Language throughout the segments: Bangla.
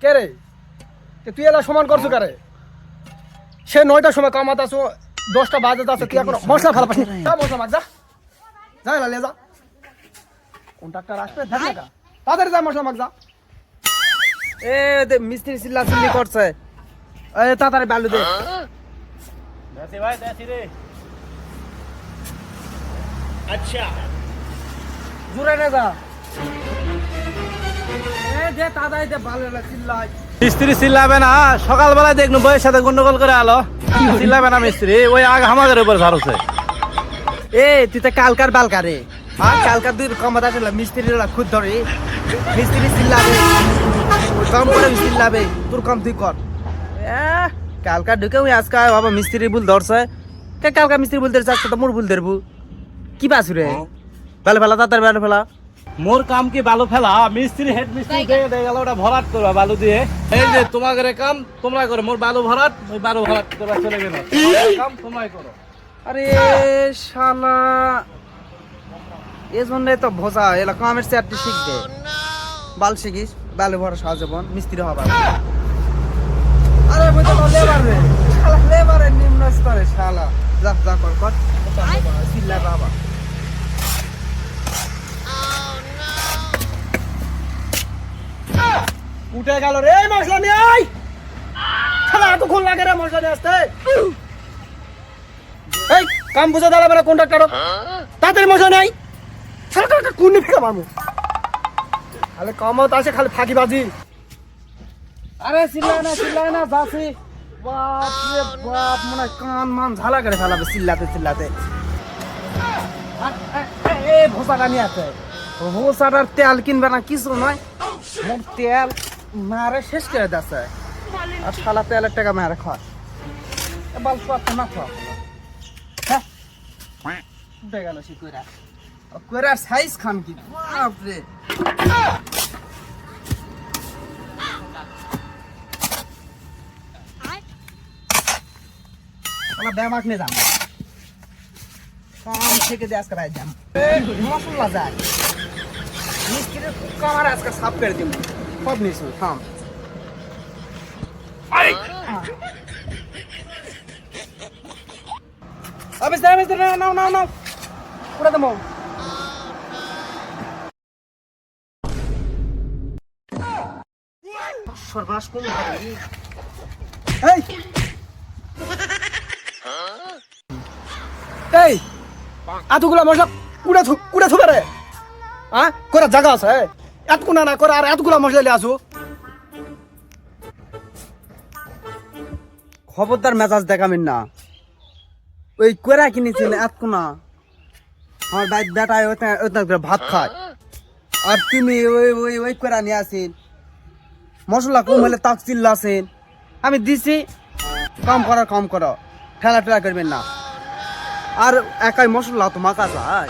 কে রে তুই এলা সমান করছো কারে সে 9টার সময় কামাত আছো 10টা বাজে আছে তুই এখন মশলা ফেলা পাস যা মশলা মাখ যা যা এলা লে যা কন্ট্রাক্টর আসবে দেখ না তাড়াতাড়ি যা মশলা মাখ যা এ দে মিস্ত্রি চিল্লা চিল্লি করছে এ তাড়াতাড়ি বালু দে দেশি ভাই দেশি রে আচ্ছা জোরে নে যা এ দে তাড়াতাড়ি দে বালু চিল্লাই মিস্ত্রি চিল্লাবে না সকালবেলায় দেখনু বইয়ের সাথে গন্ডগোল করে আলো চিল্লাবে না মিস্ত্রি ওই আগ আমাদের উপর ঝাড়ছে এ তুই তো কালকার বালকারে আর কালকার দুই কমত আসলে মিস্ত্রিরা খুদ ধরে মিস্ত্রি চিল্লাবে কম করে চিল্লাবে তোর কম তুই কর কালকার ঢুকে ওই আজকে বাবা মিস্ত্রি ভুল ধরছে কে কালকা মিস্ত্রি ভুল ধরছে আজকে তো মোর ভুল ধরবো কি বাসু রে ভালো ফেলা তাড়াতাড়ি ভালো ফেলা মোর কাম কি বালু ফেলা মিস্ত্রি হেড মিস্ত্রি দিয়ে গেল ওটা ভরাট করবা বালু দিয়ে এই যে তোমাদের কাম তোমরা করো মোর বালু ভরাট ওই বালু ভরাট করে চলে গেল কাম তোমরাই করো আরে শালা এজন্য তো ভোজা এলা কামের চারটি শিখবে বাল শিখিস বালু ভরা সাহায্য বন মিস্ত্রি হবা আরে বুঝতে তো লেবার রে শালা লেবারের নিম্ন স্তরে শালা যা যা কর কর চিল্লা বাবা উঠে গেল রে মশলা নিয়ে আয় শালা এত খুন লাগে রে মশলা নিয়ে আসতে এই কাম বুঝে দাঁড়াবে না কন্ট্রাক্টর তাড়াতাড়ি মশলা নেই শালা কাকা কোন ফিকা মারমু খালি কামত আসে খালি ফাঁকিবাজি আরে চিল্লাই না যাচ্ছি বাপ রে বাপ মনে হয় কান মান ঝালা করে ফেলাবে চিল্লাতে চিল্লাতে এ ভোসাটা নিয়ে আছে ভোসাটার তেল কিনবে না কিছু নয় মোর তেল মারে শেষ করে দিচ্ছে আর শালা তেলের টাকা মারে খাওয়া বাল পাচ্ছে না খাওয়া হ্যাঁ উঠে গেল সে কইরা কইরা সাইজ খান কি বাপরে আমরা ব্যামাক নিয়ে যাম কাম থেকে দিয়ে আজকে রায় যাম মশলা যায় মিস্ত্রির কামার আজকে সাফ করে দিব সব নিয়েছি থাম মিস্ত্রি নাও নাও নাও পুরো দেবো সর্বনাশ কোন এই এই এতগুলা মশলা কুড়া থুবে রে হ্যাঁ করার জায়গা আছে এত কোনা না করে আর এতগুলা মশলা নিয়ে আসো খবরদার মেজাজ দেখাবেন না ওই কোরা কিনেছেন এত না আমার বাইক বেটায় ভাত খায় আর তুমি ওই ওই ওই কোরা নিয়ে আসেন মশলা কম হলে তাক চিল্লাছেন আমি দিছি কম করো ঠেলা ঠেলা করবেন না আর একাই মশলা তো মাখা যায়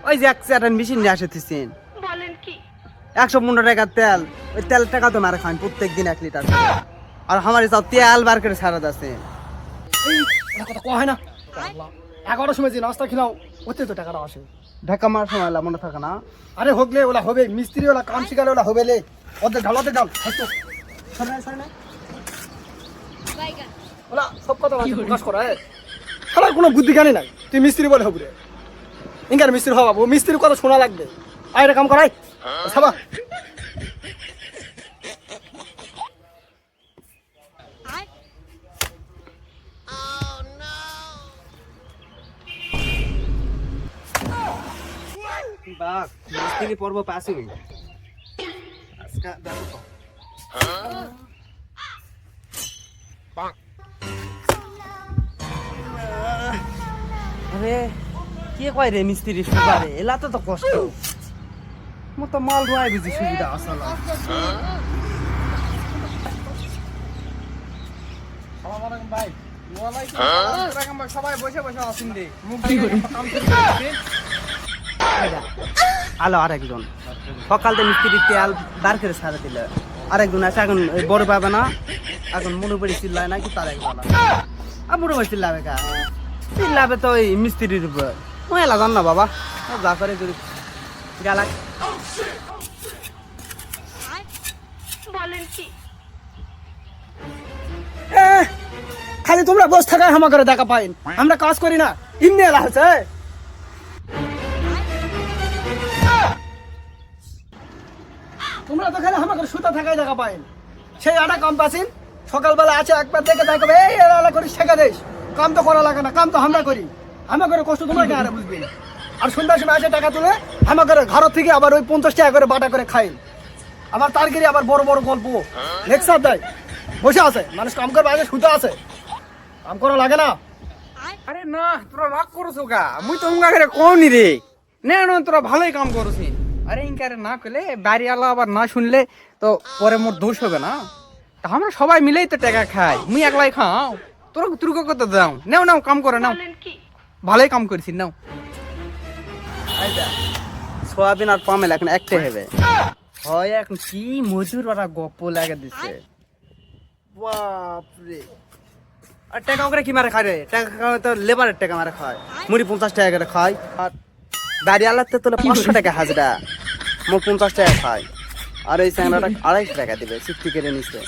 ওই যে এক চেটান মেশিন নিয়ে আসেছেন 115 টাকার তেল ওই তেল টাকা তো মারে খান প্রত্যেক দিন 1 লিটার আর আমার সব তেল বার করে সারা যাচ্ছে এই কথা কয় না 11টার সময় যে নাস্তা খেলাও ওতে তো টাকাটা আসে ঢাকা মার সময় মনে থাকে না আরে হোকলে ওলা হবে মিস্ত্রি ওলা কাম শিখালে ওলা হবে লে ওদের ঢালাতে ঢাল হয়তো সামনে ওলা সব কথা প্রকাশ করা খেলার কোনো বুদ্ধি জ্ঞানী নাই তুই মিস্ত্রি বলে হবি রে ইঙ্গার মিস্ত্রি হবা ও মিস্ত্রির কথা শোনা লাগবে আয় রে কাম করাই সাবা বাস মিস্ত্রি পর্ব পাশে হইল আজকে দেখো আরে কে কয় রে মিস্ত্রি সুবারে এলা তো কষ্ট মো তো মাল রুয়াই বুঝি সুবিধা আসলে ভাই সবাই বসে বসে আসেন রে মুখ আলো আরেকজন সকালতে মিস্ত্রি তেল বার করে ছাড়া দিল আরেকজন আছে এখন বড় পাবে না এখন মোটামুটি চিল্লায় না কি তার একজন আর মোটামুটি চিল্লাবে কা চিল্লাবে তো ওই মিস্ত্রির উপর ওই লাগান না বাবা যা করে করি গালাক খালি তোমরা বস থাকায় হামা করে দেখা পাইন, আমরা কাজ করি না ইমনি এলা হচ্ছে। তোমরা তো খালি হামা করে সুতা থাকায় দেখা পাইন। সেই আটা কাম পাসিন সকালবেলা আছে একবার দেখে তাই কবে এই এলা করিস শেখা দেশ, কাম তো করা লাগে না, কাম তো আমরা করি, আমরা করে কষ্ট তোমরা কে আরে বুঝবি না। আর সন্ধ্যার সময় আছে টাকা তুলে হামা করে ঘর থেকে আবার ওই 50 টাকা করে বাটা করে খাই, আবার তারগিরি আবার বড় বড় গল্প লেকচার দেয়, বসে আছে মানুষ কাম করবে আগে সুতা আছে, কাম করা লাগে না। আরে না তোরা রাগ করছো গা, মুই তো উঙ্গা করে কোনি রে না না, তোরা ভালোই কাম করছি। আরে ইনকারে না করলে বাড়ি আলা আবার না শুনলে তো পরে মোর দোষ হবে না। তা আমরা সবাই মিলেই তো টাকা খাই, মুই একলাই খাও, তোরা তুর্ক করতে দাও। নাও নাও কাম করে নাও, ভালোই কাম করেছি নাও। সোয়াবিন আর পামেল এখন একটাই হবে। হয় এখন কি মজুর ওরা গপ্প লাগে দিচ্ছে, বাপরে। আর টাকা করে কি মারে খায় রে, টাকা খাওয়া তো লেবারের টাকা মারে খায়, মুড়ি 50 টাকা করে খায়। আর বাড়ি আলাতে তোলে 500 টাকা হাজরা, মোট 50 টাকা খায়। আর এই স্যাংরাটা 250 টাকা দিবে, চুক্তি কেটে নিচ্ছে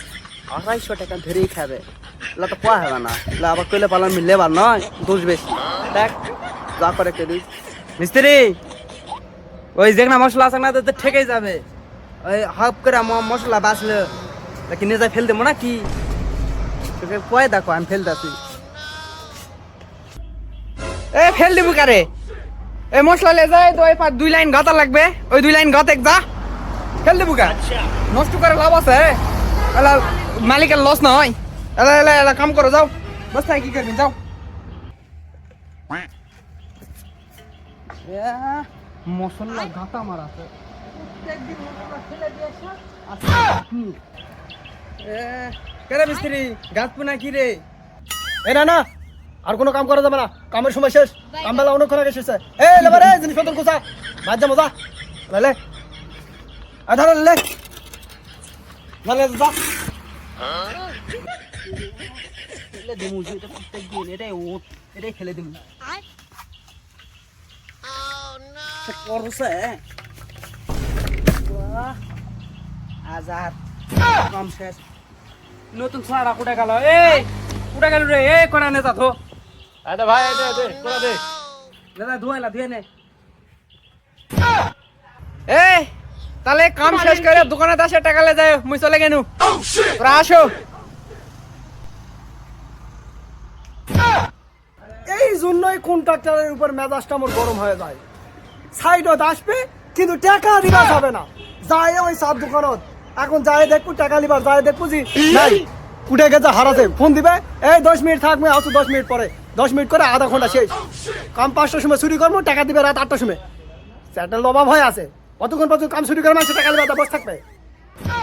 250 টাকা ধরেই খাবে। এলা তো কোয়া হবে না, এলা আবার কইলে পালাম লেবার নয়, দোষ বেশি। দেখ যা করে করি মিস্ত্রি, ওই যেখানে মশলা আছে না তো ঠেকেই যাবে, ওই হাফ করে মশলা বাঁচলে কি নিয়ে যায় ফেল দেবো না কি, তোকে কয় দেখো আমি ফেল দাসি। এ ফেল দিব কারে, এ মশলা লে যায় তো 2 লাইন গাতা লাগবে, ওই 2 লাইন গাতে যা ফেল দিব কা, নষ্ট করে লাভ আছে? এলা মালিকের লস নয়। এলা এলা এলা কাম করো যাও, বস তাই কি করবি যাও। মশলা গাতা মারা আছে, কেরে মিস্ত্রি গাছ পুনা কি রে? এই না না আর কোনো কাম করা যাবে না, কামের সময় শেষ, কাম বেলা অনেকক্ষণ আগে শেষ। এই লেবার এই জিনিসপত্র কোথা বাদ যা মজা লে আধার লে ভালো যা। এটাই খেলে দিবি করছে আজার কম শেষ। নতুন ছড়া কুটা গেল, এই কুটা গেল রে, এই কোনা নে যা থো। আরে ভাই দে দে করে দে। দাদা ধুয়াইলা ধুয়ে নে। এই তাহলে কাম শেষ করে দোকানে আসে টাকা লে যায়, মুই চলে গেনু। তোরা আসো। এই জন্যই কন্ট্রাক্টরের উপর মেজাজটা আমার গরম হয়ে যায়। সাইডত আসবে কিন্তু টাকা দিবা যাবে না, যায় ওই সাত দোকানত এখন যায় দেখবো টাকা দিবার, যায় দেখবো জি নাই উঠে গেছে হারাতে ফোন দিবে, এই 10 মিনিট থাকবে আসো, 10 মিনিট পরে 10 মিনিট করে আধা ঘন্টা শেষ। কাম 5টার সময় ছুটি করবো, টাকা দিবে রাত 8টার সময়। সেটা অভাব হয়ে আছে, অতক্ষণ পর্যন্ত কাম ছুটি করে মানুষ টাকা দিবে, বসে থাকবে।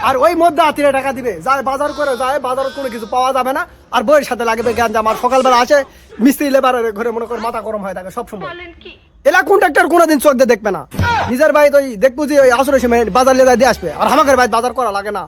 আর ওই মধ্যে আতিরে টাকা দিবে, যায় বাজার করে যায়, বাজারে কোনো কিছু পাওয়া যাবে না, আর বইয়ের সাথে লাগবে জ্ঞান জাম। আর সকালবেলা আসে মিস্ত্রি লেবারের ঘরে মনে করে মাথা গরম হয়ে থাকে সবসময়। এলা কন্ট্রাক্টর কোনোদিন চোখ দিয়ে দেখবে না, নিজের ভাই তো দেখবো যে ওই আসরের সময় বাজার লেজায় দিয়ে আসবে, আর আমাদের ভাই বাজার করা লাগে না।